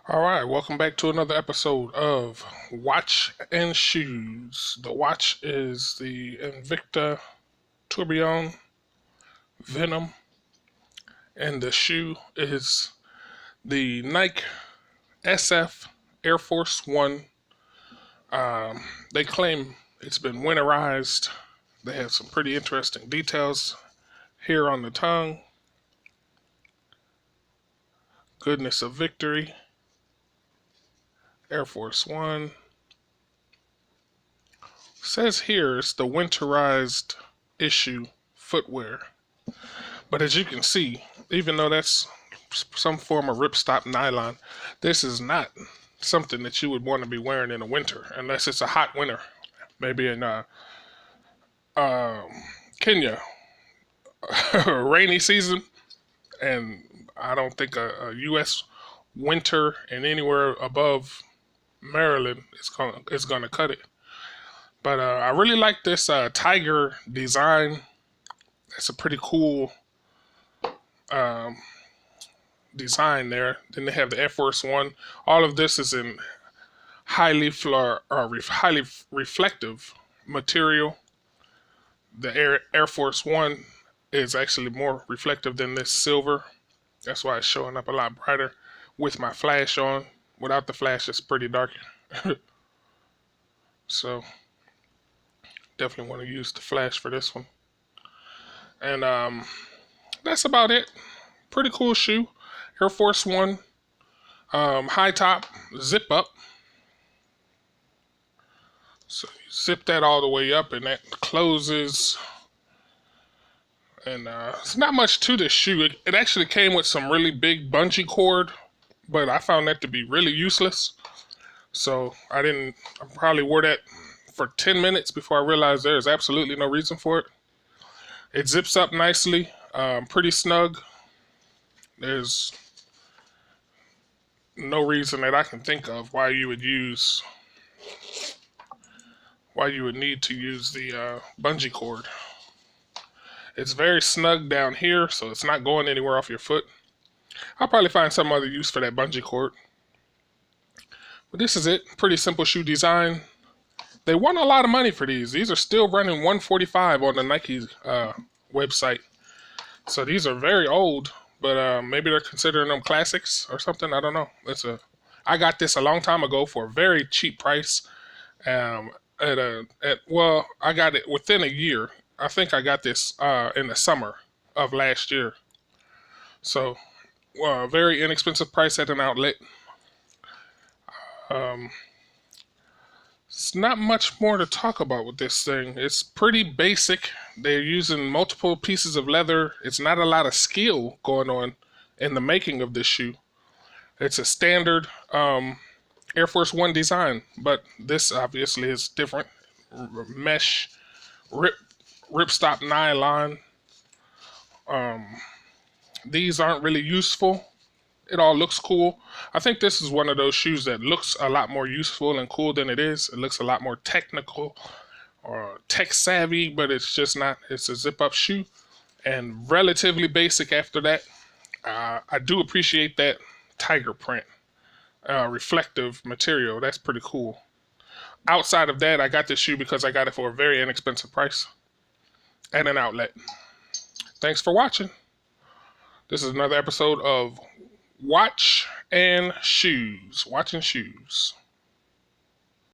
All right, welcome back to another episode of Watch and Shoes. The watch is the Invicta Tourbillon Venom, and the shoe is the Nike SF Air Force 1. They claim it's been winterized. They have some pretty interesting details here on the tongue. Goodness of Victory, Air Force 1. Says here it's the winterized issue footwear. But as you can see, even though that's some form of ripstop nylon, this is not something that you would want to be wearing in the winter, unless it's a hot winter. Maybe in Kenya, rainy season, and I don't think a U.S. winter and anywhere above Maryland is gonna cut it. But I really like this tiger design. It's a pretty cool design there. Then they have the Air Force One. All of this is in highly reflective material. The Air Force One is actually more reflective than this silver. That's why it's showing up a lot brighter with my flash on. Without the flash, it's pretty dark. So definitely want to use the flash for this one. And that's about it. Pretty cool shoe. Air Force One. High top, zip up. So you zip that all the way up and that closes. And it's not much to this shoe. It actually came with some really big bungee cord, but I found that to be really useless. So I probably wore that for 10 minutes before I realized there's absolutely no reason for it. It zips up nicely, pretty snug. There's no reason that I can think of why you would need to use the bungee cord. It's very snug down here, so it's not going anywhere off your foot. I'll probably find some other use for that bungee cord. But this is it. Pretty simple shoe design. They want a lot of money for these. These are still running $145 on the Nike website. So these are very old, but maybe they're considering them classics or something. I don't know. I got this a long time ago for a very cheap price. I got it within a year. I think I got this in the summer of last year. So, very inexpensive price at an outlet. It's not much more to talk about with this thing. It's pretty basic. They're using multiple pieces of leather. It's not a lot of skill going on in the making of this shoe. It's a standard Air Force One design, but this obviously is different. Mesh, ripstop nylon. These aren't really useful. It all looks cool. I think this is one of those shoes that looks a lot more useful and cool than it is. It looks a lot more technical or tech savvy, but it's just not. It's a zip up shoe and relatively basic after that. I do appreciate that tiger print, reflective material. That's pretty cool. Outside of that, I got this shoe because I got it for a very inexpensive price at an outlet. Thanks for watching. This is another episode of Watch and Shoes. Watching Shoes.